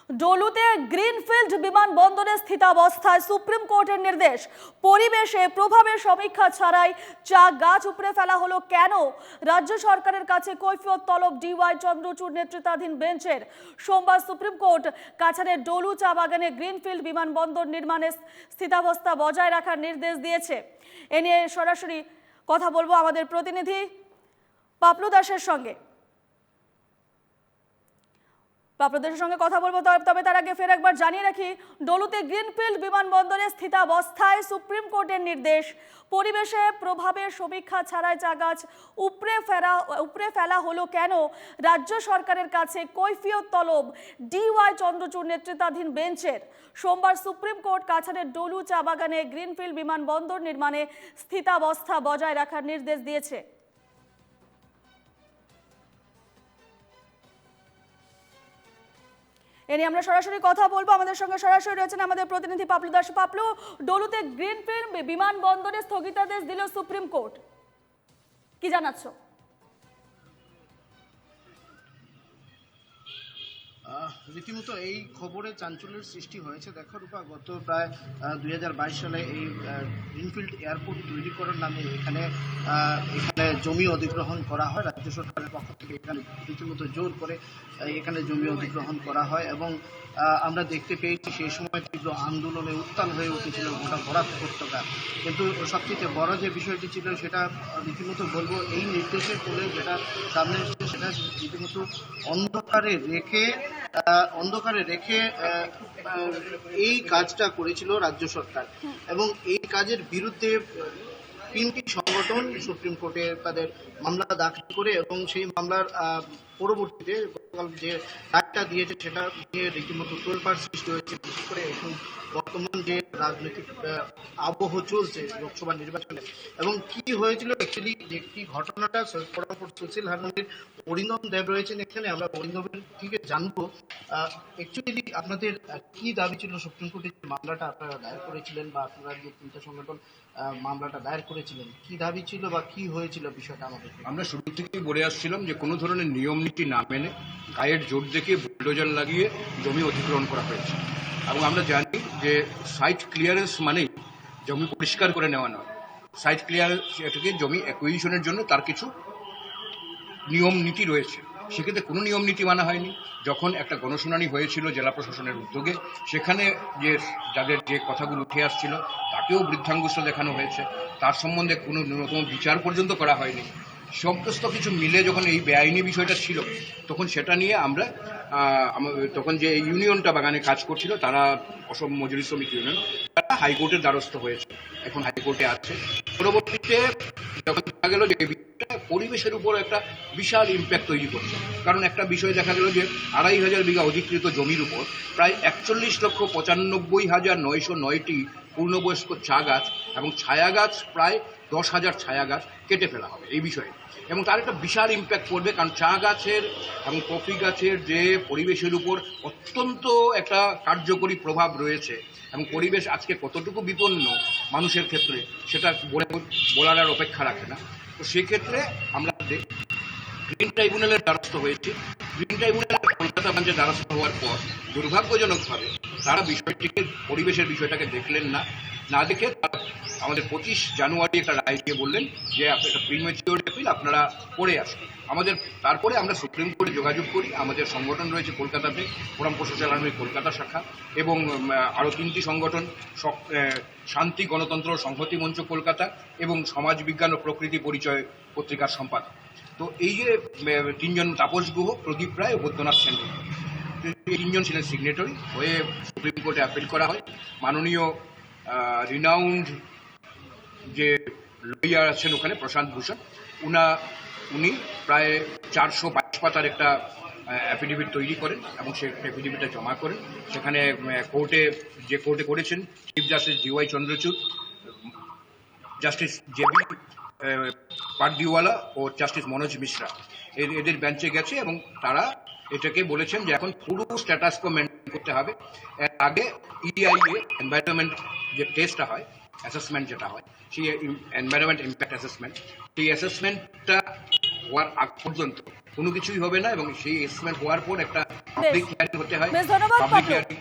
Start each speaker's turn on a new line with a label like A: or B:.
A: ডলুতে greenfield বিমানবন্দরে স্থিতাবস্থায় supreme কোর্টের নির্দেশ। পরিবেশে প্রভাবের সমীক্ষা ছাড়াই চা গাছ উপড়ে ফেলা হলো কেন? রাজ্য সরকারের কাছে কৈফিয়ত তলব ডিওয়াই চন্দ্রচূড় নেতৃত্বাধীন বেঞ্চের। সোমবার সুপ্রিম কোর্ট কাছাড়ের ডলু চা বাগানে গ্রিনফিল্ড বিমানবন্দর নির্মাণে স্থিতাবস্থা বজায় রাখার নির্দেশ দিয়েছে। এ নিয়ে সরাসরি কথা বলবো আমাদের প্রতিনিধি পাপলু দাসের সঙ্গে। পাপলুদের সঙ্গে কথা বলবো, তবে তার আগে ফের একবার জানিয়ে রাখি, ডলুতে গ্রিনফিল্ড বিমানবন্দরে স্থিতাবস্থায় সুপ্রিম কোর্টের নির্দেশ। পরিবেশে প্রভাবের সমীক্ষা ছাড়াই চা গাছ উপড়ে ফেলা হলো কেন? রাজ্য সরকারের কাছে কৈফিয়ত তলব ডিওয়াই চন্দ্রচূড় নেতৃত্বাধীন বেঞ্চের। সোমবার সুপ্রিম কোর্ট কাছাড়ের ডলু চা বাগানে গ্রিনফিল্ড বিমানবন্দর নির্মাণে স্থিতাবস্থা বজায় রাখার নির্দেশ দিয়েছে। এ নিয়ে আমরা সরাসরি কথা বলবো। আমাদের সঙ্গে সরাসরি রয়েছেন আমাদের প্রতিনিধি পাপলু দাস। পাপলু, ডলুতে গ্রিনফিল্ড বিমানবন্দরে স্থগিতাদেশ দিল সুপ্রিম কোর্ট, কি জানাচ্ছ?
B: রীতিমতো এই খবরে চাঞ্চল্যের সৃষ্টি হয়েছে। দেখো রূপা, গত প্রায় 2022 সালে এই গ্রিনফিল্ড এয়ারপোর্ট তৈরি করার নামে এখানে জমি অধিগ্রহণ করা হয় রাজ্য সরকারের পক্ষ থেকে। এখানে রীতিমতো জোর করে এখানে জমি অধিগ্রহণ করা হয় এবং আমরা দেখতে পেয়েছি সেই সময় তীব্র আন্দোলনে উত্তাল হয়ে উঠেছিল গোটা বরাক উপত্যকা। কিন্তু সবচেয়ে বড় যে বিষয়টি ছিল সেটা রীতিমতো বলবো, এই নির্দেশের ফলে যেটা সামনে এসেছে সেটা রীতিমতো অন্ধকারে রেখে এই কাজটা করেছিল রাজ্য সরকার। এবং এই কাজের বিরুদ্ধে 3টি সংগঠন সুপ্রিম কোর্টে তাদের মামলা দাখিল করে এবং সেই মামলার পরবর্তীতে গতকাল যে রায়টা দিয়েছে সেটা নিয়ে রীতিমতো তোলপাড় সৃষ্টি হয়েছে। বিশেষ করে এখন বর্তমান যে রাজনৈতিক আবহ চলছে লোকসভা নির্বাচনে। এবং কি হয়েছিল অ্যাকচুয়ালি কি ঘটনাটা, সুশীল হারমোনির অরিন্দম দেব রয়েছেন এখানে, আমরা অরিন্দমের থেকে জানবো অ্যাকচুয়ালি আপনাদের কি দাবি ছিল সুপ্রিম কোর্টে যে মামলাটা আপনারা দায়ের করেছিলেন, বা আপনারা যে 3টা সংগঠন মামলাটা দায়ের করেছিলেন, কি দাবি ছিল বা কি হয়েছিল বিষয়টা আমাদের?
C: আমরা শুরু থেকেই বলে আসছিলাম যে কোনো ধরনের নিয়ম নীতি না মেনে গায়ের জোর দেখে বুলডোজার লাগিয়ে জমি অধিগ্রহণ করা হয়েছে। এবং আমরা জানি যে সাইট ক্লিয়ারেন্স মানেই জমি পরিষ্কার করে নেওয়া নয়। সাইট ক্লিয়ারেন্স এটাকে জমি অ্যাকুইজিশনের জন্য তার কিছু নিয়ম নীতি রয়েছে, সেক্ষেত্রে কোনো নিয়ম নীতি মানা হয়নি। যখন একটা গণশুনানি হয়েছিল জেলা প্রশাসনের উদ্যোগে, সেখানে যাদের যে কথাগুলো উঠে আসছিল তাকেও বৃদ্ধাঙ্গুষ্ঠ দেখানো হয়েছে, তার সম্বন্ধে কোনো ন্যূনতম বিচার পর্যন্ত করা হয়নি। সমস্ত কিছু মিলে যখন এই বেআইনি বিষয়টা ছিল, তখন সেটা নিয়ে আমরা তখন যে ইউনিয়নটা বাগানে কাজ করছিল তারা অসম মজুরি শ্রমিক ইউনিয়ন, তারা হাইকোর্টের দ্বারস্থ হয়েছে, এখন হাইকোর্টে আছে। পরবর্তীতে যখন দেখা গেল যে পরিবেশের উপর একটা বিশাল ইম্প্যাক্ট তৈরি করছে, কারণ একটা বিষয় দেখা গেল যে 2500 বিঘা অধিকৃত জমির উপর প্রায় 41,95,909টি পূর্ণবয়স্ক চা গাছ এবং ছায়া গাছ প্রায় 10,000 ছায়া গাছ কেটে ফেলা হবে এই বিষয়ে। এবং তার একটা বিশাল ইম্প্যাক্ট পড়বে, কারণ চা গাছের এবং কফি গাছের যে পরিবেশের উপর অত্যন্ত একটা কার্যকরী প্রভাব রয়েছে এবং পরিবেশ আজকে কতটুকু বিপন্ন মানুষের ক্ষেত্রে সেটা বলার আর অপেক্ষা রাখে না। তো সেক্ষেত্রে আমরা গ্রিন ট্রাইব্যুনালের দ্বারস্থ হয়েছি। গ্রিন ট্রাইব্যুনাল কলকাতা ব্রাঞ্চের দ্বারস্থ হওয়ার পর দুর্ভাগ্যজনকভাবে তারা পরিবেশের বিষয়টাকে দেখলেন না দেখে আমাদের 25 জানুয়ারি একটা রায় দিয়ে বললেন যে একটা প্রিম্যাচিওর অ্যাপিল আপনারা করে আসুন। তারপরে আমরা সুপ্রিম কোর্টে যোগাযোগ করি। আমাদের সংগঠন রয়েছে কলকাতাতে, forum for social harmony Kolkata শাখা, এবং আরও 3টি সংগঠন, শান্তি গণতন্ত্র সংহতি মঞ্চ কলকাতা এবং সমাজ বিজ্ঞান ও প্রকৃতি পরিচয় পত্রিকার সম্পাদক। তো এই যে 3জন, তাপস গুহ, প্রদীপ রায় ও বৈদ্যনাথ সেন, 3জন ছিলেন সিগনেটরি, হয়ে সুপ্রিম কোর্টে অ্যাপিল করা হয়। মাননীয় রিনাউন্ড যে লয়ার আছেন ওখানে, প্রশান্ত ভূষণ, উনি প্রায় 422 পাতার একটা অ্যাফিডেভিট তৈরি করেন এবং সেই অ্যাফিডেভিটটা জমা করেন। সেখানে কোর্টে করেছেন chief justice DY Chandrachud, justice JB Pardiwala ও জাস্টিস মনোজ মিশ্রা এদের বেঞ্চে গেছে এবং তারা এটাকে বলেছেন যে এখন পুরো স্ট্যাটাস কো মেনটেন করতে হবে। এর আগে ইআইএ এনভায়রনমেন্ট যে টেস্টটা হয়, অ্যাসেসমেন্ট যেটা হয়, সেই এনভায়রনমেন্ট ইম্প্যাক্ট অ্যাসেসমেন্ট, সেই অ্যাসেসমেন্টটা হওয়ার আগ পর্যন্ত কোনো কিছুই হবে না। এবং সেই অ্যাসেসমেন্ট হওয়ার পর একটা পাবলিক হিয়ারিং হতে হয়
A: বেশ ধন্যবাদ
C: পাবলিক
A: পাবলু।
C: হিয়ারিং